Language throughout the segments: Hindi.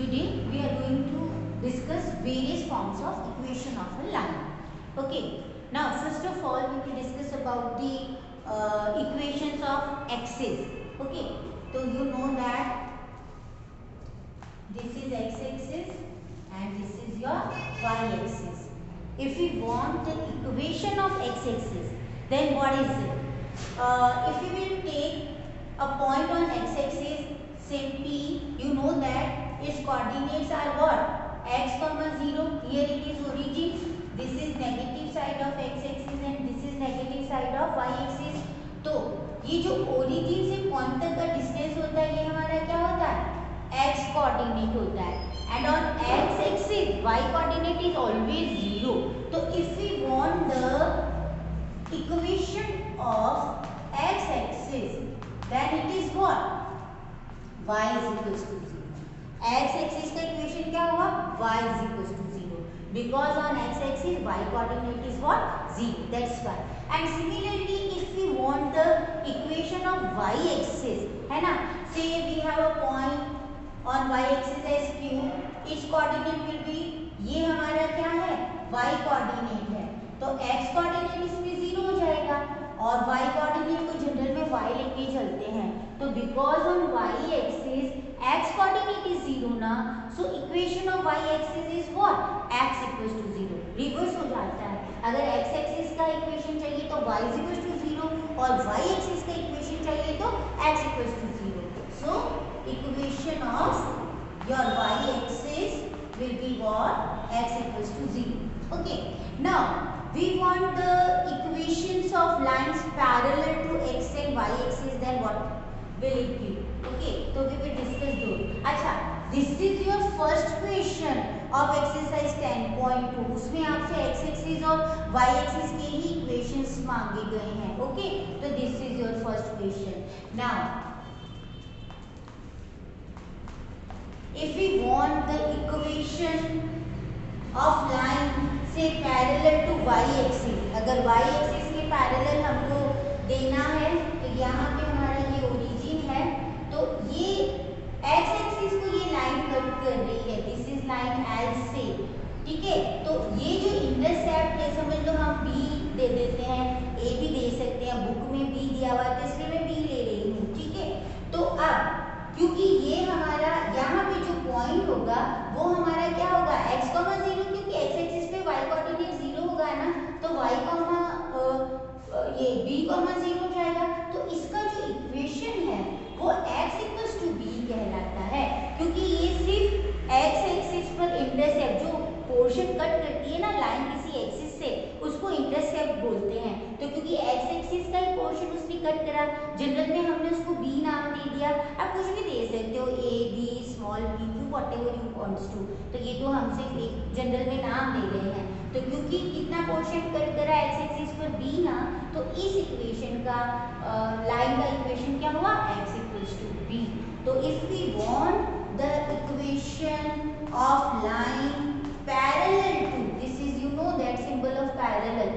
Today we are going to discuss various forms of equation of a line. Okay. Now first of all we will discuss about the equations of axis. Okay. So you know that this is x-axis and this is your y-axis. If we want the equation of x-axis, then what is it? If we will take a point on x-axis, say P, you know that its coordinates are what? X comma 0. Here it is origin. This is negative side of x-axis and this is negative side of y-axis. तो ये जो origin से point तक का distance होता है ये हमारा क्या होता है? X coordinate होता है. And on x-axis y coordinate is always 0. तो if we want the equation of x-axis, then it is what? Y is equals to 0. x-axis का equation क्या हुआ? Y is equals to 0. Because on x-axis y coordinate is what? 0. That's why. And similarly, if we want the equation of y-axis, है ना? Say we have a point on y-axis as Q. Its coordinate will be ये हमारा क्या है? Y coordinate है. तो x coordinate इसमें 0 हो जाएगा और y coordinate को जनरल में y लेके चलते हैं. तो because on y-axis x coordinate is 0 ना, so equation of y-axis is what? x equals to 0. Reverse हो जाता है. अगर x-axis का इक्वेशन चाहिए तो y is equals to 0 और y-axis का इक्वेशन चाहिए तो x equals to 0. So equation of your y-axis will be what? X equals to 0. Okay. Now we want the equations of lines parallel to x and y axis, then what will it be? Okay, so we will discuss those. अच्छा, this is your first question of exercise 10.2. उसमें आपसे x axis और y axis के ही equations मांगे गए हैं. Okay, तो this is your first question. Now if we want the equation of line से पैरेलल टू वाई एक्सिस, अगर वाई एक्सिस के पैरेलल हमको देना है तो यहाँ पे हमारा ये ओरिजिन है, तो ये एक्स एक्सिस को ये लाइन कट कर रही है. दिस इज लाइन एल से. ठीक है, तो ये जो इंटरसेप्ट है समझ लो हम बी दे देते हैं, ए भी दे सकते हैं, बुक में बी दिया हुआ है तो इसलिए मैं बी ले रही हूँ. ठीक है, तो अब क्योंकि ये हमारा यहाँ पे जो पॉइंट होगा वो हमारा क्या होगा? x, 0, क्योंकि x एक्सिस पे y कोऑर्डिनेट 0 होगा ना, तो y, ये b, 0 हो जाएगा. तो इसका जो इक्वेशन है वो x b कहलाता है, क्योंकि ये सिर्फ x एक्सिस पर इंटरसेप्ट जो पोर्शन कट करती है ना लाइन किसी एक्सिस से, उसको इंटरसेप्ट बोलते हैं. तो क्योंकि x एक्सिस का ही पोर्शन उसने कट करा, जनरल में हमने उसको b नाम दे दिया. आप कुछ भी दे सकते हो, a, b, small b, whatever you want to. तो ये तो हम सिर्फ एक जनरल में नाम दे रहे हैं. तो क्योंकि कितना पोर्शन कट करा x एक्सिस पर b ना, तो इस इक्वेशन का लाइन का इक्वेशन क्या हुआ? x b. तो if we want the equation of line parallel to, this is you know that symbol of parallel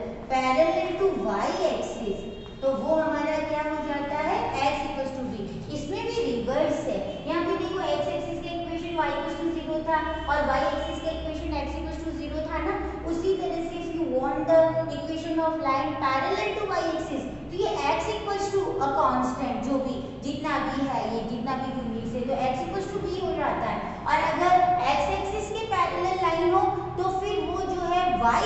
to y axis, तो वो हमारा क्या हो जाता है? x b. इसमें भी रिवर्स है. यहाँ पे देखो x एक्सिस का इक्वेशन y 0 था और y एक्सिस का इक्वेशन x 0 था ना. उसी तरह से if you want the equation of line parallel to y axis, तो ये x a constant जो भी जितना भी है, ये जितना भी यूनिट्स है, तो x b हो जाता है. और अगर x एक्सिस के पैरेलल लाइन हो तो फिर वो जो है y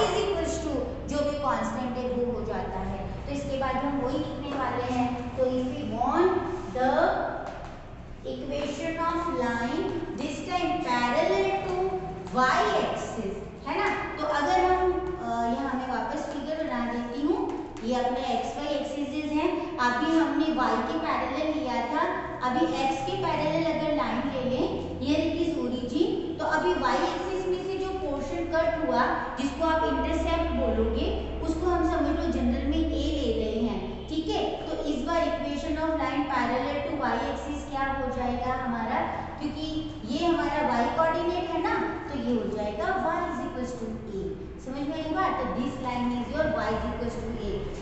जो भी कांस्टेंट है वो हो जाता है. तो इसके बाद हम वही लिखने वाले हैं. तो if we want the equation of line this time parallel to y axis, है ना. तो अगर हम यहाँ मैं वापस फिगर बना देती हूँ. ये अपने xy एक्सिस हैं. अभी हमने y के पैरेलल लिया था, अभी x के पैरेलल अगर लाइन ले लें, हियर इट इज ओरिजिन, तो अभी y एक्सिस में से जो पोर्शन कट हुआ जिसको आप इंटरसेप्ट बोलोगे, उसको हम समझ लो जनरल में a ले रहे हैं. ठीक है, तो इस बार equation of line parallel to y axis क्या हो जाएगा हमारा? क्योंकि ये हमारा y कोऑर्डिनेट है ना, तो ये हो जाएगा y a. समझ में आई बात? तो this line is your y a.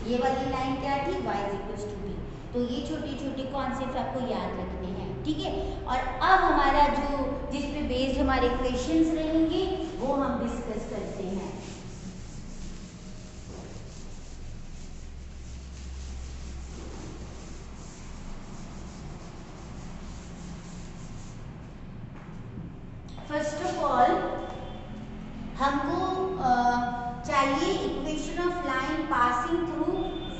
ये वाली लाइन क्या थी? y b. तो ये छोटे छोटे कॉन्सेप्ट आपको याद रखने हैं, ठीक है। और अब हमारा जो जिस पे बेस्ड हमारे क्वेश्चंस रहेंगे वो हम डिस्कस करते हैं। फर्स्ट ऑफ ऑल हमको चाहिए equation of line passing through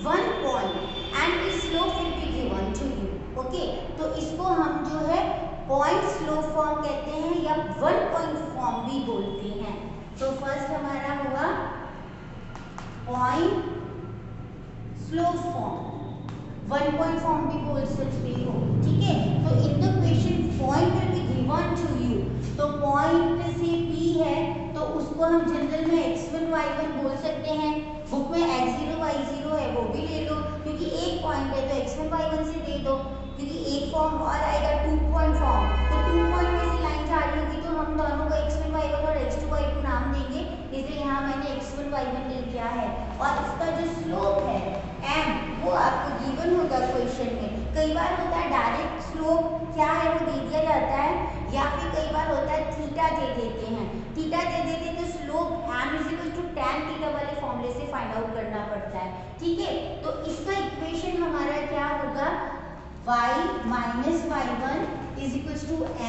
one point and the slope will be given to you, okay. तो इसको हम जो है पॉइंट स्लोप फॉर्म कहते हैं या वन पॉइंट फॉर्म भी बोलते हैं। तो फर्स्ट हमारा हुआ point slope form, one point form भी बोल सकते हो, ठीक है। तो in the question point will be given to you, तो पॉइंट से P है तो उसको हम जनरल में x1 y1 बोल सकते हैं। बुक में x0 y0 है वो भी ले लो, क्योंकि एक पॉइंट है तो x1 y1 से दे दो, क्योंकि एक फॉर्म और आएगा 2 पॉइंट फॉर्म, तो 2 पॉइंट में से लाइन जा रही होगी तो हम दोनों को x1 y1 और x2 y2 नाम देंगे, इसलिए यहाँ मैंने x1 y1 ले लिया है। और इसका जो स्लोप है m वो आपको गिवन होगा क्वेश्चन में। कई बार होता है डायरेक्ट स्लोप क्या है वो दे दिया जाता है, या फिर कई बार होता है थीटा दे देते हैं, थीटा दे देते तो स्लोप m = tan थीटा वाले फॉर्मूले से फाइंड आउट करना पड़ता है, ठीक है। तो इसका इक्वेशन हमारा क्या होगा, y minus y1 =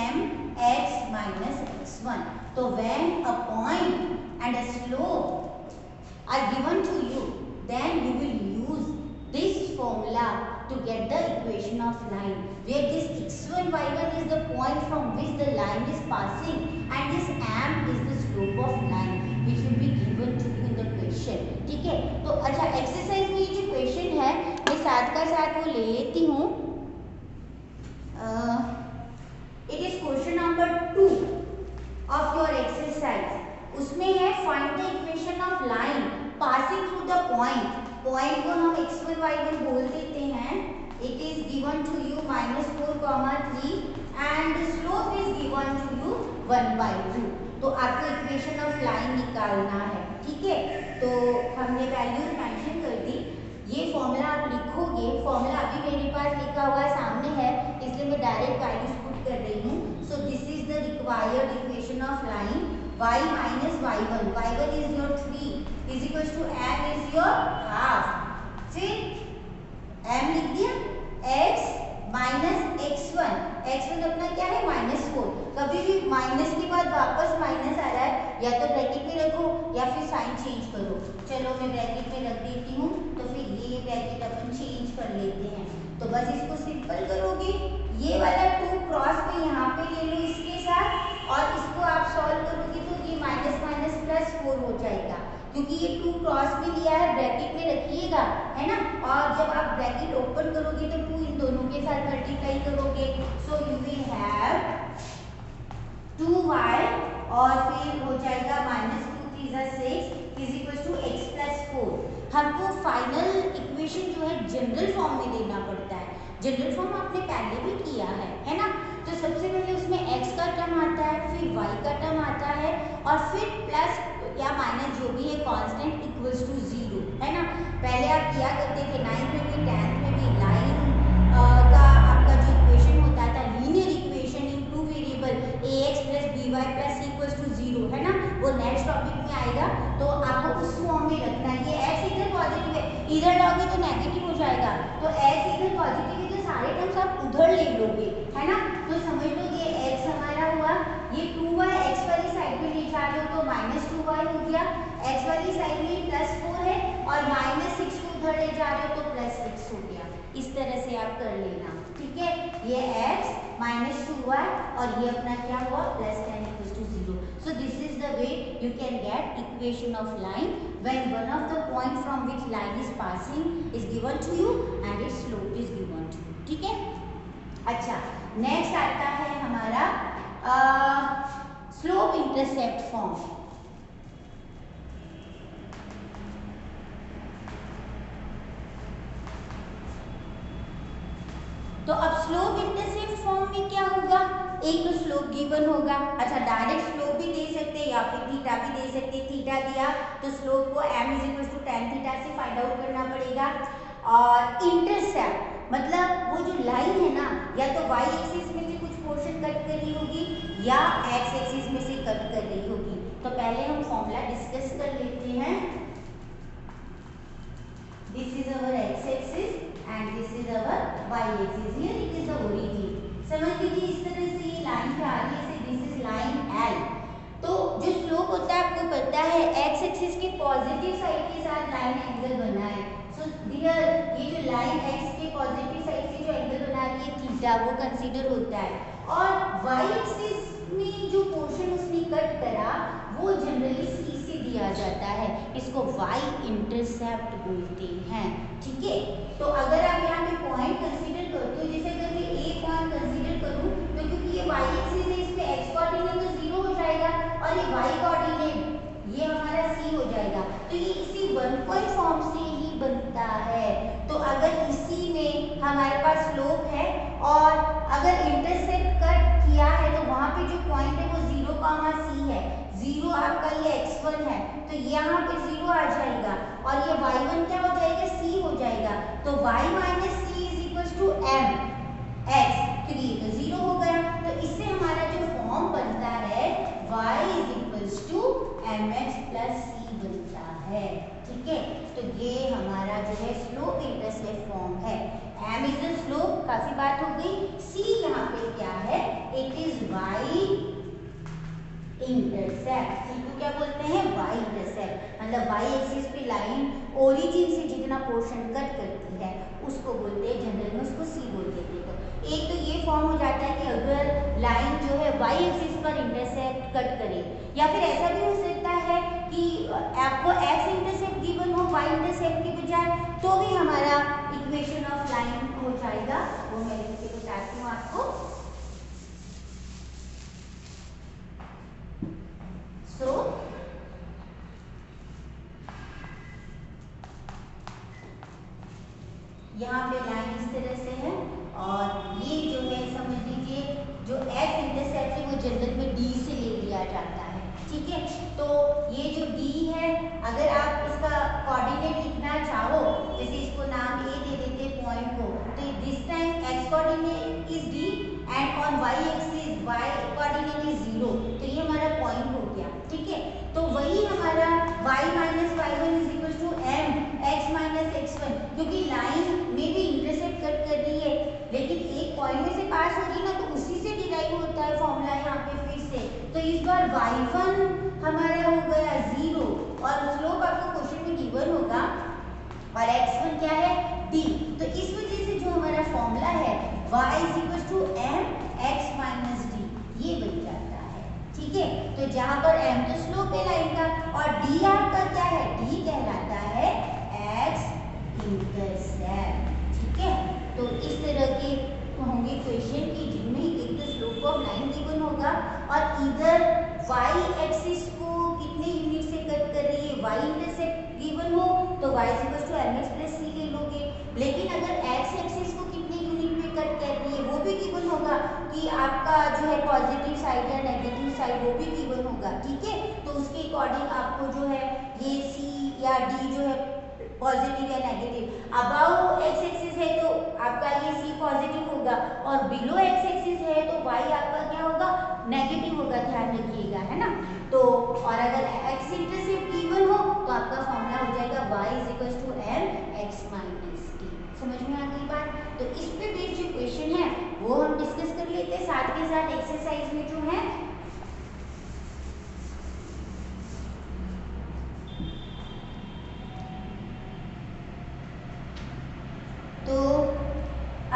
mx minus x1। तो when a point and a slope are given to you, then you will use this formula to get the equation of line, where this x1 y1 is the point from which the line is passing and this m is the slope of line which will be given to you in the question, ठीक है। तो अच्छा एक्सरसाइज में ये जो क्वेश्चन है मैं साथ का साथ वो ले लेती हूँ। It is question number 2 of your exercise. उसमें है find the equation of line passing through the point. Point को हम x1 y1 बोल देते हैं। It is given to you -4, 3 and slope is given to you 1/2। तो आपको इक्वेशन ऑफ लाइन निकालना है, ठीक है। तो हमने वैल्यूज मेंशन कर दी, ये फॉर्मूला आप लिखोगे। फॉर्मूला अभी मेरे पास लिखा हुआ सामने है, इसलिए मैं डायरेक्ट वैल्यूज पुट कर रही हूँ। सो this is the required equation of line y minus y1, y1 is your 3 is equals to m is your half, फिर m लिख दिया, x minus x1, x1 अपना क्या है -4। कभी भी माइनस के बाद वापस माइनस आ रहा है, या तो ब्रैकेट में रखो या फिर साइन चेंज करो। चलो मैं ब्रैकेट में रख देती हूँ, तो फिर ये ब्रैकेट अपन चेंज कर लेते हैं। तो बस इसको सिंपल करोगे, ये वाला 2 क्रॉस पे यहाँ पे ले लो इसके साथ, और इसको आप सॉल्व करोगे तो ये -+4 हो जाएगा, क्योंकि ये 2 क्रॉस में लिया है, ब्रैकेट में रखिएगा, है ना। और जब आप ब्रैकेट ओपन करोगे तो 2 इन दोनों के साथ मल्टीप्लाई करोगे। So you will have 2y और फिर हो जाएगा -2 3 6 is equal to x plus 4। हमको फाइनल इक्वेशन जो है जनरल फॉर्म में देना पड़ता है। जनरल फॉर्म आपने पहले भी किया है ना। तो सबसे पहले उसमें x का टर्म आता है, फिर y का टर्म आता है, और फिर प्लस या माइनस जो भी है कांस्टेंट इक्वल्स टू 0, है ना। पहले आप किया करते थे 9th में भी 10th में भी, लाइन का आपका जो इक्वेशन होता था linear equation in 2 variable ax + by + equals to 0, है ना। वो नेक्स्ट टॉपिक में आएगा, तो आपको उस फॉर्म में रखना है। ये x इधर पॉजिटिव है, इधर लाओगे तो नेगेटिव हो जाएगा, तो x इधर पॉजिटिव है तो सारे टर्म्स आप उधर ले लोगे, है ना। तो समझ लो ये x हमारा हुआ, ये 2y x वाली साइड में ले जा रहे हो तो -2y हो गया, x वाली साइड में +4 है, और -6 को उधर ले जा रहे हो तो +6 हो गया। इस तरह से आप कर लेना, ठीक है। ये x -2y और ये अपना क्या हुआ +10 = 0। So this is the way you can get equation of line when one of the point from which line is passing is given to you and its slope is given to you, ठीक है। अच्छा, नेक्स्ट आता है हमारा स्लोप इंटरसेप्ट फॉर्म। तो अब स्लोप इंटरसेप्ट फॉर्म में क्या होगा, एक तो स्लोप गिवन होगा। अच्छा, डायरेक्ट स्लोप भी दे सकते हैं या फिर थीटा भी दे सकते हैं। थीटा दिया तो स्लोप को m = tan थीटा से फाइंड आउट करना पड़ेगा। और इंटरसेप्ट मतलब या तो y एक्सिस में से कुछ पोर्शन कट कर रही होगी या x एक्सिस में से कट कर रही होगी। तो पहले हम फॉर्मूला डिस्कस कर लेते हैं। This is our x axis and this is our y axis. Here it is the origin. समझ लीजिए इस तरह से ये लाइन पे आ रही है, दिस इज लाइन L। तो जो स्लोप होता है आपको पता है x एक्सिस के पॉजिटिव साइड के साथ लाइन एंगल बना है। सो डियर ये जो लाइन x के पॉजिटिव साइड से जो एंगल बना रही है थीटा, वो कंसीडर होता है। और y एक्सिस में जो पोर्शन उसने कट करा वो जनरली c से दिया जाता है, इसको y इंटरसेप्ट बोलते हैं। ठीक है, तो अगर आप यहाँ पे पॉइंट कंसीडर करते हो, जैसे अगर मैं a पॉइंट कंसीडर करूँ तो क्योंकि ये y एक्सिस है इस पे x कोऑर्डिनेट तो 0 हो जाएगा और ये y कोऑर्डिनेट ये हमारा c हो जाएगा। तो ये इसी वन पॉइंट फॉर्म से ही बनता है। तो अगर इसी में हमारे पास स्लोप है और अगर इंटरसेप्ट कट किया है तो वहां पे जो पॉइंट है वो 0, c है। 0 आपका ये x1 है तो यहाँ पे 0 आ जाएगा और ये y1 क्या हो जाएगा, c हो जाएगा। तो y minus c is equal to m x, क्योंकि ये तो 0 हो गया। तो इससे हमारा जो फॉर्म बनता है y is equal to mx plus c बनता है। ठीक है, तो ये हमारा जो है स्लोप इंटरसेप्ट फॉर्म है। m इज द स्लोप, काफी बात हो गई। c यहाँ पे क्या है, it is y intercept. c को क्या बोलते हैं, y इंटरसेप्ट। मतलब y एक्सिस पे लाइन ओरिजिन से जितना पोर्शन कट करती है उसको बोलते हैं, जनरल में उसको c बोल देते हैं। तो एक तो ये फॉर्म हो जाता है कि अगर लाइन जो है y एक्सिस पर इंटरसेप्ट कट करे, या फिर ऐसा भी हो सकता है कि आपको x इंटरसेप्ट गिवन हो y इंटरसेप्ट के बजाय, तो भी हमारा इक्वेशन ऑफ लाइन हो जाएगा। वो मैं लिख के बताती हूँ आपको। सो यहाँ पे लाइन इस तरह से है और ये जो है समझ लीजिए जो x इंटरसेप्ट है वो जनरल में d से ले लिया जाता है। ठीक है, तो ये जो d है अगर आप इसका कोऑर्डिनेट लिखना चाहो, जैसे इसको नाम a दे देते पॉइंट को, तो this time x coordinate is d and on y axis y coordinate is 0। तो ये हमारा पॉइंट हो गया। ठीक है, तो वही हमारा y minus y1 is equal to m x minus x1, क्योंकि लाइन में भी इंटरसेप्ट कट कर रही है लेकिन एक पॉइंट में से पास हो रही ना, तो उसी से डिराइव होता है फॉर्मूला यहाँ पे फिर से। तो इस बार y1 हमारा हो गया 0 और स्लोप आपको क्वेश्चन में गिवन होगा और x1 क्या है, d। तो इस वजह से जो हमारा फॉर्मूला है y is equal to m x minus d, ये बन जाता है। ठीक है, तो जहाँ पर m तो स्लोप है लाइन का और d आपका क्या है, d कहलाता है x इंटरसेप्ट। ठीक है, तो इस तरह के होंगे क्वेश्चन की जिनमें एक तो स्लोप ऑफ लाइन गिवन होगा और इधर y एक्सिस को कितने यूनिट से कट कर रही है y इंटरसेप्ट गिवन हो तो y is equal to mx plus c ले लोगे। लेकिन अगर x एक्सिस को कितने यूनिट में कट कर रही है वो भी गिवन होगा कि आपका जो है पॉजिटिव साइड या नेगेटिव साइड, वो भी गिवन होगा। ठीक है, तो उसके अकॉर्डिंग आपको जो है ये c या d जो है पॉजिटिव या नेगेटिव, अबाउ x एक्सिस है तो आपका ये c पॉजिटिव होगा और बिलो x एक्सिस है तो y आपका क्या होगा, नेगेटिव होगा, ध्यान रखिएगा, है ना। तो और अगर x इंटरसेप्ट गिवन हो तो आपका फॉर्मूला हो जाएगा y is equal to m x minus d। समझ में आ गई बात। तो इस पे बेस्ड जो क्वेश्चन है वो हम डिस्कस कर लेते हैं, साथ के साथ एक्सरसाइज में जो है तो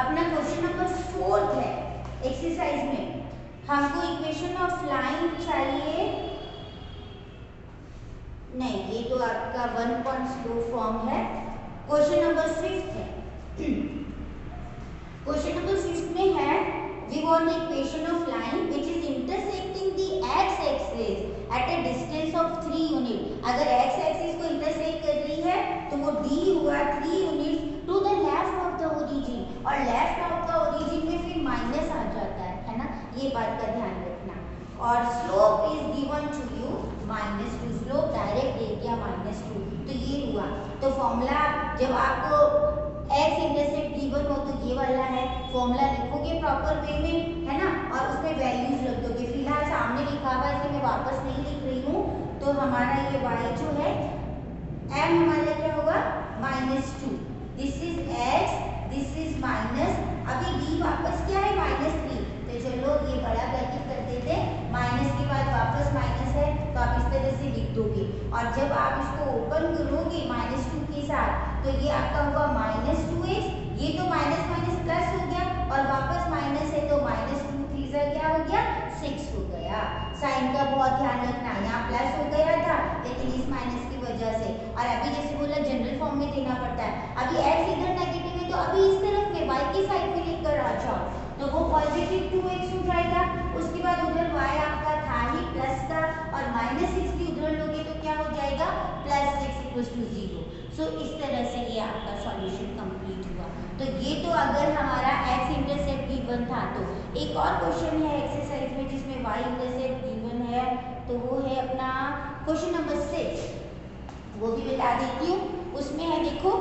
अपना क्वेश्चन नंबर 4 है एक्सरसाइज में, हमको इक्वेशन ऑफ लाइन चाहिए। नहीं, ये तो आपका 1 पॉइंट स्लो फॉर्म है। क्वेश्चन नंबर 5 है। क्वेश्चन नंबर 5 में है we want the equation of line which is intersecting the x axis at a distance of 3 unit. अगर x एक्सिस को इंटरसेक्ट कर रही है तो वो d हुआ 3 unit to the left of the origin, और लेफ्ट ऑफ द ओरिजिन में फिर माइनस आ जाता है ना, ये बात का ध्यान रखना। और slope is given to you -2, slope direct दे दिया -2, तो ये हुआ। तो फॉर्मूला जब आपको x इंटरसेप्ट गिवन हो तो ये वाला है, फॉर्मूला लिखोगे प्रॉपर वे में, है ना, और उसमें वैल्यूज रख दोगे। फिलहाल सामने लिखा हुआ है इसलिए मैं वापस नहीं लिख रही हूँ। तो हमारा ये y जो है m हमारा क्या होगा -2, this is x, this is minus, अभी d वापस क्या है -3, तो चलो ये बड़ा ब्रैकेट कर देते, माइनस के बाद वापस माइनस है तो आप इस तरह से लिख दोगे। और जब आप इसको ओपन करोगे -2 के साथ तो ये आपका होगा -2x, ये तो माइनस माइनस प्लस हो गया और वापस माइनस है तो -2 3 क्या हो गया 6 हो गया। साइन का बहुत ध्यान रखना, यहाँ प्लस हो गया था लेकिन इस माइनस की वजह से, और अभी जैसे बोला जनरल फॉर्म में देना पड़ता है। अभी x इधर नेगेटिव है तो अभी इस तरफ में y की साइड में लेकर आ जाओ तो वो पॉजिटिव 2x हो जाएगा। उसके बाद उधर y आपका था ही प्लस का और -6 भी उधर लोगे तो क्या हो जाएगा +6 = 0। सो इस तरह से ये आपका सॉल्यूशन कंप्लीट हुआ। तो ये तो अगर हमारा x इंटरसेप्ट गिवन था। तो एक और क्वेश्चन है एक्सरसाइज में जिसमें y इंटरसेप्ट गिवन है, तो वो है अपना क्वेश्चन नंबर 6, वो भी बता देती हूँ। उसमें है देखो,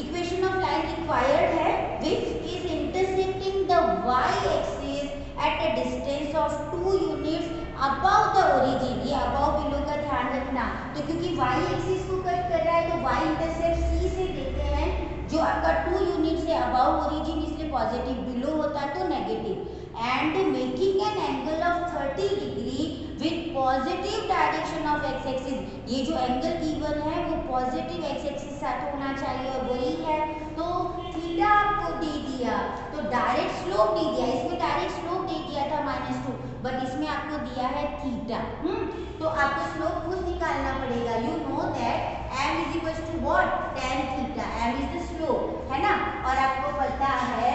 इक्वेशन ऑफ लाइन रिक्वायर्ड है which is intersecting the y axis at a distance of 2 units above the origin. ये अबव बिलो का ध्यान रखना, तो क्योंकि y एक्सिस को कट कर रहा है तो y इंटरसेप्ट c से देते हैं जो आपका 2 यूनिट से अबव ओरिजिन, इसलिए पॉजिटिव, बिलो होता तो negative, and making an angle of 30 degree with positive direction of x axis. ये जो एंगल गिवन है वो पॉजिटिव x एक्सिस साथ होना चाहिए और वही है। तो थीटा आपको दे दिया तो डायरेक्ट स्लोप दे दिया, इसमें डायरेक्ट स्लोप दे दिया था -2, बट इसमें आपको दिया है थीटा। तो आपको स्लोप खुद निकालना पड़ेगा। You know that m is equal to what tan theta, m is the slope, है ना, और आपको पता है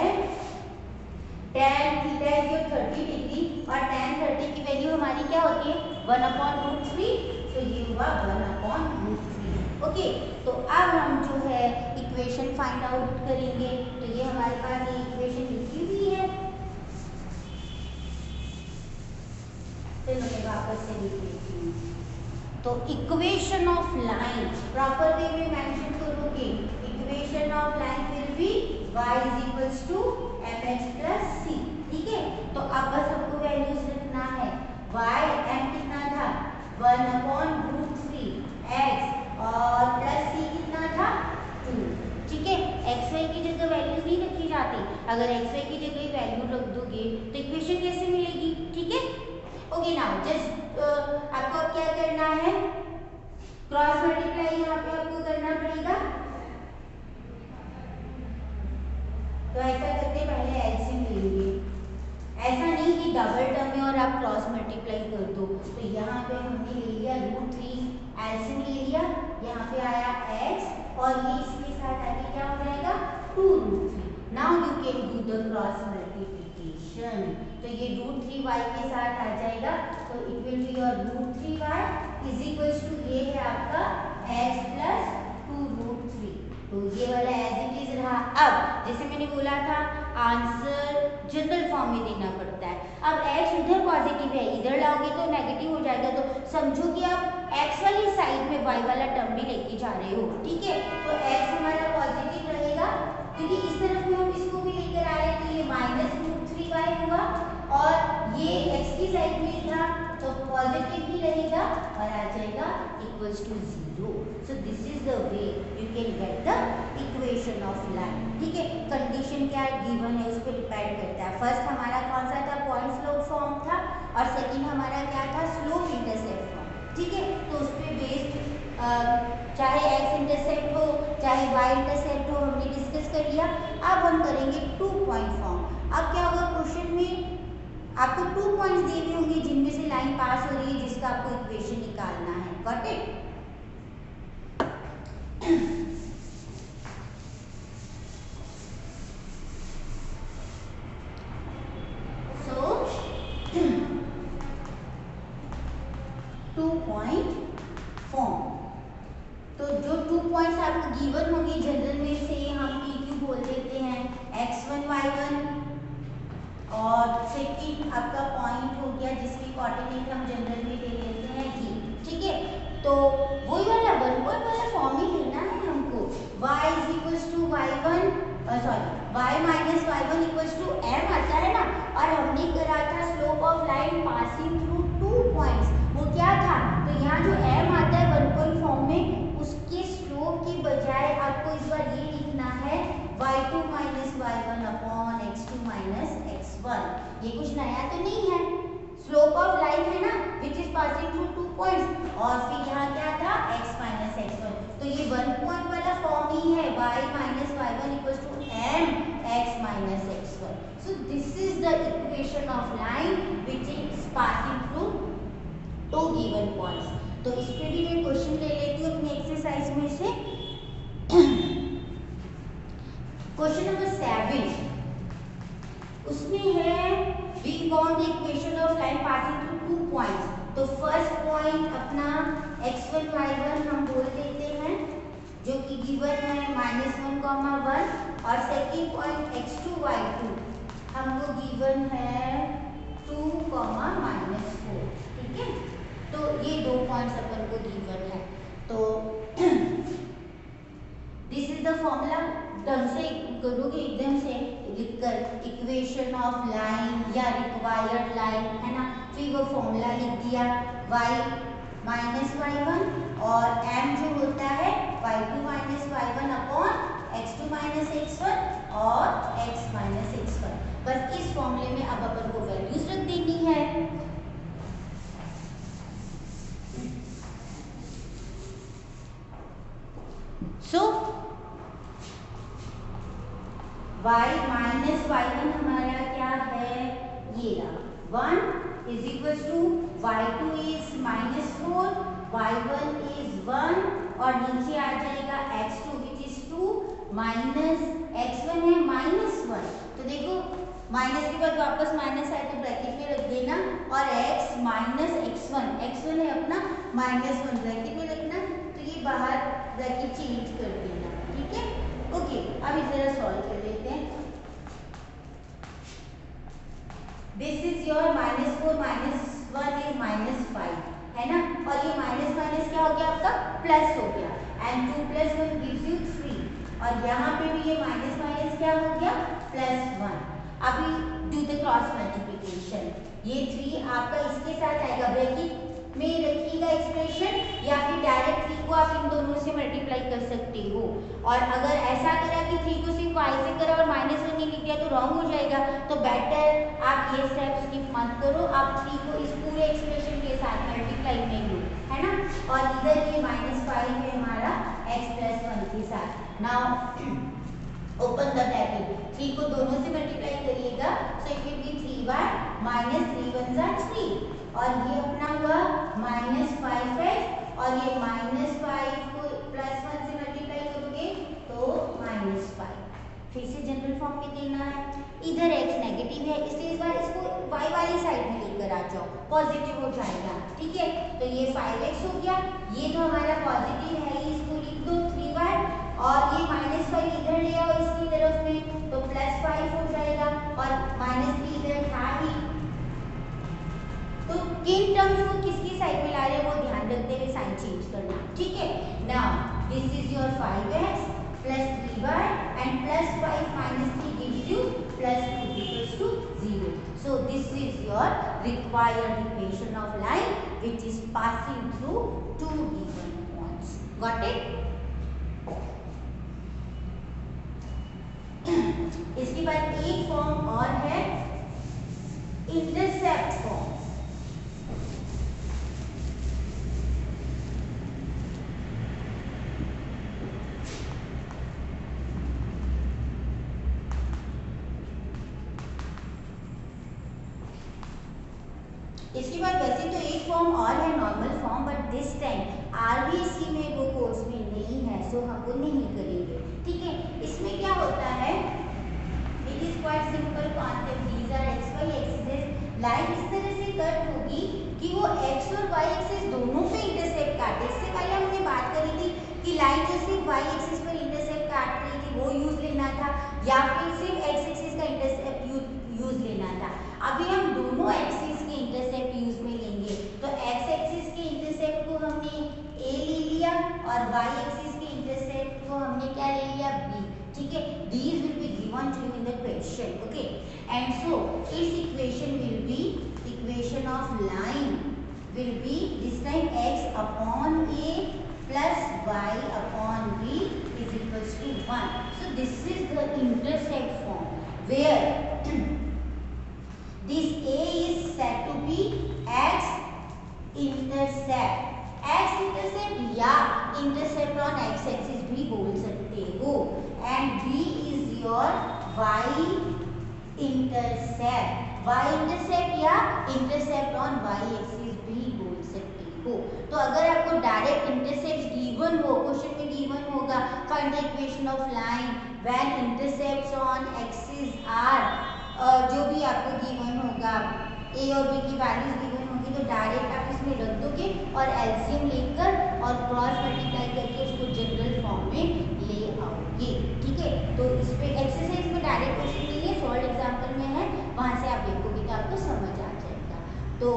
tan theta is your 30 degree और tan 30 की वैल्यू हमारी क्या होती है 1/√3, तो ये हुआ 1/√3। ओके, तो अब हम जो है इक्वेशन फाइंड आउट करेंगे। तो ये हमारे पास ये इक्वेशन लिखी हुई है, तो मैं वापस से लिख लेती हूँ। तो equation of line proper way में मेंशन करोगे, equation of line will be y is equals to mx plus c। ठीक है, तो अब बस हमको वैल्यूज रखना है। y m कितना था 1/√3 x और प्लस c कितना था 2। ठीक है, एक्स वाई की जगह वैल्यूज नहीं रखी जाती, अगर एक्स वाई की जगह वैल्यू रख दोगे तो इक्वेशन कैसे मिलेगी। ठीक है, ओके, नाउ जस्ट आपको अब क्या करना है, क्रॉस मल्टीप्लाई यहाँ पे आपको करना पड़ेगा। तो ऐसा करके पहले एलसीएम लेंगे, ऐसा नहीं कि डबल टर्म में और आप क्रॉस मल्टीप्लाई कर दो। तो यहाँ पे हमने ले लिया √3, एलसीएम ले लिया, यहाँ पे आया x और ये इसके साथ आगे क्या हो जाएगा 2√3। Now you can do the cross multiplication, तो ये √3y के साथ आ जाएगा, तो it will be your √3y is equals to ये है आपका x प्लस 2√3। तो ये वाला एज इट इज रहा। अब जैसे मैंने बोला था आंसर जनरल फॉर्म में देना पड़ता है। अब x उधर पॉजिटिव है, इधर लाओगे तो नेगेटिव हो जाएगा, तो समझो कि आप x वाली साइड में y वाला टर्म भी लेके जा रहे हो। ठीक है, तो x हमारा पॉजिटिव रहेगा क्योंकि इस तरफ में हम इसको भी लेकर आ रहे हैं, तो ये -√3y हुआ और ये x की साइड में था तो पॉजिटिव ही रहेगा और आ जाएगा equals to 0। So this is the way you can get the equation of line. ठीक है, कंडीशन क्या गिवन है उस पर डिपेंड करता है। फर्स्ट हमारा कौन सा था, पॉइंट स्लोप फॉर्म था, और सेकंड हमारा क्या था, स्लोप इंटरसेप्ट फॉर्म। ठीक है, तो उस पर बेस्ड चाहे x इंटरसेप्ट हो चाहे y इंटरसेप्ट हो हमने डिस्कस कर लिया। अब हम करेंगे 2 पॉइंट फॉर्म। अब क्या होगा, क्वेश्चन में आपको 2 पॉइंट्स दिए होंगे जिनमें से लाइन पास हो रही है जिसका आपको इक्वेशन निकालना है। Got it? So 2 point form, तो जो 2 पॉइंट्स आपको गिवन होंगे जनरल में से हम PQ बोल देते हैं x1 y1, और सेकंड आपका पॉइंट हो गया जिसकी कोऑर्डिनेट हम जनरल में ले लेते हैं ये। ठीक है, तो वही वाला 1 पॉइंट वाला फॉर्म ही लेना है हमको। Minus y one equals to m आता है ना, और हमने करा था slope of line passing through 2 points, वो क्या था, तो यहाँ जो एम आता है 1 पॉइंट फॉर्म में, उसके स्लोप की बजाय आपको इस बार ये लिखना है y2 minus y1 upon x2 minus x1। ये कुछ नया तो नहीं है, स्लोप ऑफ लाइन है ना विच इज पासिंग थ्रू 2 पॉइंट्स, और फिर यहाँ क्या था x माइनस x1, तो ये 1 पॉइंट वाला फॉर्म ही है y minus y1 equals to m x minus x1। So this is the equation of line which is passing through 2 given points. तो इस पे भी मैं क्वेश्चन ले लेती हूँ अपनी एक्सरसाइज में से। क्वेश्चन नंबर 7, उसमें है we found the equation of line passing through 2 points. तो फर्स्ट पॉइंट अपना x1 y1 हम बोल देते हैं जो कि गिवन है -1, 1, और सेकंड पॉइंट x2 y2 हमको गिवन है 2, -4। ठीक है, तो ये 2 पॉइंट्स अपन को गिवन है। तो दिस इज द फॉर्मूला, ढंग से करोगे एकदम से लिखकर इक्वेशन ऑफ लाइन या रिक्वायर्ड लाइन है ना, फिर वो फॉर्मूला लिख दिया y माइनस y1 और m जो होता है y2 minus y1 upon x2 minus x1 और x माइनस x1। बस इस फॉर्मूले में अब अपन को वैल्यूज रख देनी है। सो y माइनस y1 हमारा क्या है, ये रहा 1 is equal to y2 is -4, y1 is 1 और नीचे आ जाएगा x2 which is 2 minus x1 है -1। तो देखो माइनस के बाद वापस माइनस आए तो ब्रैकेट में रख देना, और x माइनस x1 है अपना -1 ब्रैकेट में रखना, तो ये बाहर ब्रैकेट चेंज कर देना। ठीक है, ओके, अब इसे जरा सॉल्व कर लेते हैं। दिस इज योर -4 -1 इज -5 है ना, और ये माइनस माइनस क्या हो गया आपका प्लस हो गया, एंड 2 + 1 गिव्स यू 3, और यहाँ पे भी ये माइनस माइनस क्या हो गया +1। अभी डू द क्रॉस मल्टीप्लिकेशन, ये 3 आपका इसके साथ आएगा, ब्रैकेट में रखिएगा एक्सप्रेशन, या फिर डायरेक्ट 3 को आप इन दोनों से मल्टीप्लाई कर सकते हो। और अगर ऐसा करा कि 3 को सिर्फ y से करा और -1 नहीं लिख दिया तो रॉन्ग हो जाएगा, तो बेटर आप ये स्टेप स्किप मत करो, आप 3 को इस पूरे एक्सप्रेशन के साथ मल्टीप्लाई में लो, है ना, और इधर ये -5 है हमारा x + 1 के साथ। नाउ ओपन द ब्रैकेट, 3 को दोनों से मल्टीप्लाई करिएगा, so it will B 3y -3 × 1 = 3, और ये अपना हुआ -5x, और ये -5 को +1 से मल्टीप्लाई करोगे तो -5, फिर से जनरल फॉर्म में देना है। इधर x नेगेटिव है इसलिए इस बार इसको y वाली साइड में लेकर आ जाओ, पॉजिटिव हो जाएगा। ठीक है, तो ये 5x हो गया, ये तो हमारा पॉजिटिव है, इसको लिख दो 3y, और ये -5 इधर ले आओ इसकी तरफ में, तो +5 हो जाएगा, और -3 इधर था ही, तो किन टर्म्स को किसकी साइड में ला रहे हैं वो ध्यान रखते हुए साइन चेंज करना। ठीक है, now this is your 5x + 3y and +5 - 3 gives you +2 = 0। So this is your required equation of line which is passing through 2 given points. Got it? इसके बाद एक फॉर्म और है इंटरसेप्ट फॉर्म। इसके बाद वैसे तो एक फॉर्म और है normal form, but this time RBSC में वो कोर्स में नहीं है, सो हम वो नहीं करेंगे। ठीक है, इसमें क्या होता है, it is quite simple concept, these are x y axis, लाइन इस तरह से कट होगी कि वो एक्स और वाई एक्सिस दोनों पे इंटरसेप्ट काटे। इससे पहले हमने बात करी थी कि लाइन जो सिर्फ वाई एक्सिस पर इंटरसेप्ट काट रही थी वो यूज लेना था, या फिर सिर्फ एक्स एक्सिस का इंटरसेप्ट यूज लेना था। अभी हम दोनों एक्सिस के इंटरसेप्ट यूज में लेंगे, तो एक्स एक्सिस के इंटरसेप्ट को हमने ए ले लिया और वाई एक्सिस के इंटरसेप्ट को हमने क्या ले लिया बी। ठीक है, these will be given to you in the question. Okay, and so its equation will be, equation of line will be this time x upon a plus y upon b is equals to 1. So this is the intercept form where this a is said to be x intercept. x intercept या intercept on x axis भी बोल सकते हो, and b is your y intercept. y intercept या intercept on y axis भी बोल सकते हो. तो अगर आपको डायरेक्ट इंटरसेप्ट गिवन हो, क्वेश्चन में गिवन होगा find the equation of line when intercepts on axis are, जो भी आपको गिवन होगा ए और बी की वैल्यूज गिवन होगी, तो डायरेक्ट आप इसमें रख दोगे और एलसीएम लेकर और क्रॉस मल्टीप्लाई करके उसको जनरल फॉर्म में ले आओगे. ठीक है, तो इस पे एक्सरसाइज में डायरेक्ट क्वेश्चन नहीं है, सॉल्व एग्जाम्पल में है, वहां से आप देखोगे तो आपको समझ आ जाएगा. तो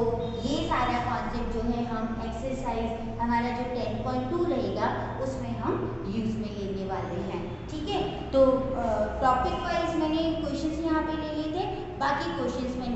ये सारा कॉन्सेप्ट जो है हम एक्सरसाइज हमारा जो 10.2 रहेगा उसमें हम यूज में लेने वाले हैं. ठीक है, तो टॉपिक वाइज मैंने क्वेश्चंस यहाँ पे ले लिए थे, बाकी क्वेश्चंस में